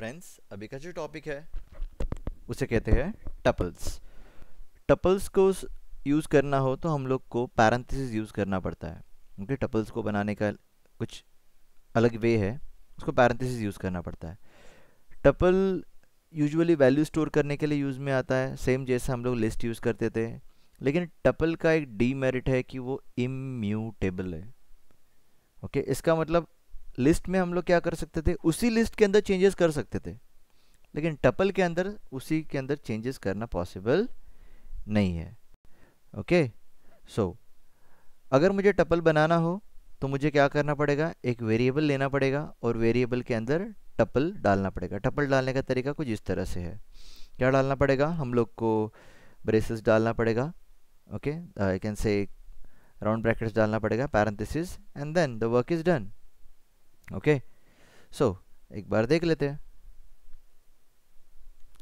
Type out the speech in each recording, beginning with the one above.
Friends, अभी का जो टॉपिक है उसे कहते हैं टपल्स। टपल्स को यूज़ करना हो तो हम लोग को पैरेंथेसिस यूज़ करना पड़ता है। ओके, टपल्स को बनाने का कुछ अलग वे है, उसको पैरेंथेसिस यूज़ करना पड़ता है। टपल यूजुअली वैल्यू स्टोर करने के लिए यूज़ में आता है, सेम जैसे हम लोग लिस्ट यूज़ करते थे। लेकिन टपल का एक डीमेरिट है कि वो इम्यूटेबल है। ओके, इसका मतलब लिस्ट में हम लोग क्या कर सकते थे, उसी लिस्ट के अंदर चेंजेस कर सकते थे, लेकिन टपल के अंदर उसी के अंदर चेंजेस करना पॉसिबल नहीं है। ओके, सो अगर मुझे टपल बनाना हो तो मुझे क्या करना पड़ेगा, एक वेरिएबल लेना पड़ेगा और वेरिएबल के अंदर टपल डालना पड़ेगा। टपल डालने का तरीका कुछ इस तरह से है। क्या डालना पड़ेगा, हम लोग को ब्रेसेस डालना पड़ेगा। Okay, I can say round brackets डालना पड़ेगा, parenthesis, and then the work is done. Okay, so एक बार देख लेते हैं।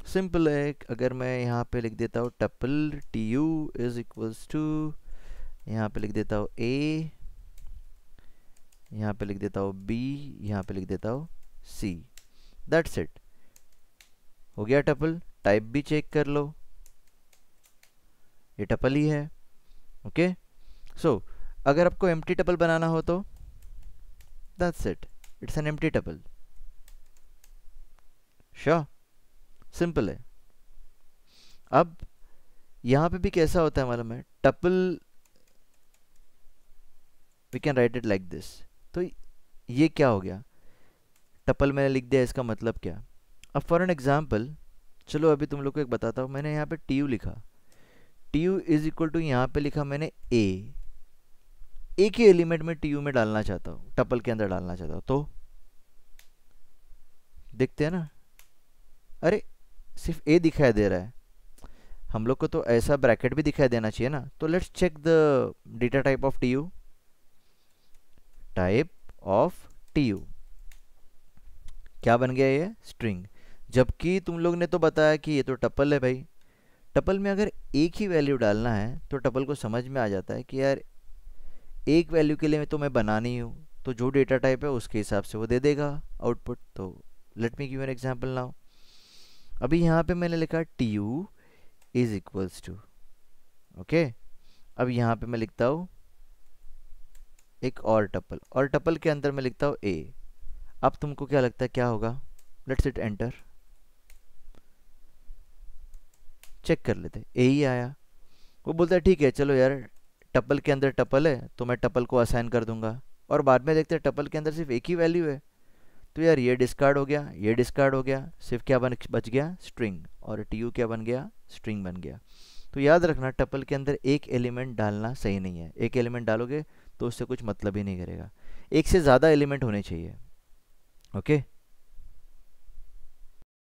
सिंपल है। अगर मैं यहाँ पे लिख देता हूँ tuple T U is equals to, यहाँ पे लिख देता हूँ ए, यहाँ पे लिख देता हूँ बी, यहाँ पे लिख देता हूँ सी। दैट्स इट, हो गया टपल। टाइप भी चेक कर लो, ये टपल ही है। ओके, सो अगर आपको एम्प्टी टपल बनाना हो तो that's it, it's an empty tuple. Sure, simple है। अब यहाँ पे भी कैसा होता है मालूम है, tuple we can write it like this. तो ये क्या हो गया, टपल मैंने लिख दिया, इसका मतलब क्या। अब फॉर एन एग्जाम्पल, चलो अभी तुम लोग को एक बताता हूँ। मैंने यहाँ पे टी यू लिखा, T U is equal to, यहाँ पे लिखा मैंने ए। एक ही एलिमेंट में टी यू में डालना चाहता हूँ, टपल के अंदर डालना चाहता हूँ, तो देखते हैं ना, अरे सिर्फ ए दिखाई दे रहा है। हम लोग को तो ऐसा ब्रैकेट भी दिखाई देना चाहिए ना। तो let's check the data type of T U. Type of T U क्या बन गया, ये स्ट्रिंग। जबकि तुम लोग ने तो बताया कि ये तो टपल है भाई। टपल में अगर एक ही वैल्यू डालना है तो टपल को समझ में आ जाता है कि यार एक वैल्यू के लिए तो मैं बनानी हूँ, तो जो डेटा टाइप है उसके हिसाब से वो दे देगा आउटपुट। तो let me give an example now. अभी यहाँ पे मैंने लिखा T U is equals to, okay. अब यहाँ पे मैं लिखता हूँ एक और टपल, और टपल के अंदर मैं लिखता हूँ ए। अब तुमको क्या लगता है क्या होगा, लेट्स हिट एंटर, चेक कर लेते, ए ही आया। वो बोलता है ठीक है चलो यार, टपल के अंदर टपल है तो मैं टपल को असाइन कर दूंगा, और बाद में देखते हैं टपल के अंदर सिर्फ एक ही वैल्यू है। तो यार ये डिस्कार्ड हो गया, ये डिस्कार्ड हो गया, सिर्फ क्या बच गया, स्ट्रिंग। और टी यू क्या बन गया, स्ट्रिंग बन गया। तो याद रखना, टपल के अंदर एक एलिमेंट डालना सही नहीं है। एक एलिमेंट डालोगे तो उससे कुछ मतलब ही नहीं करेगा, एक से ज़्यादा एलिमेंट होने चाहिए। ओके।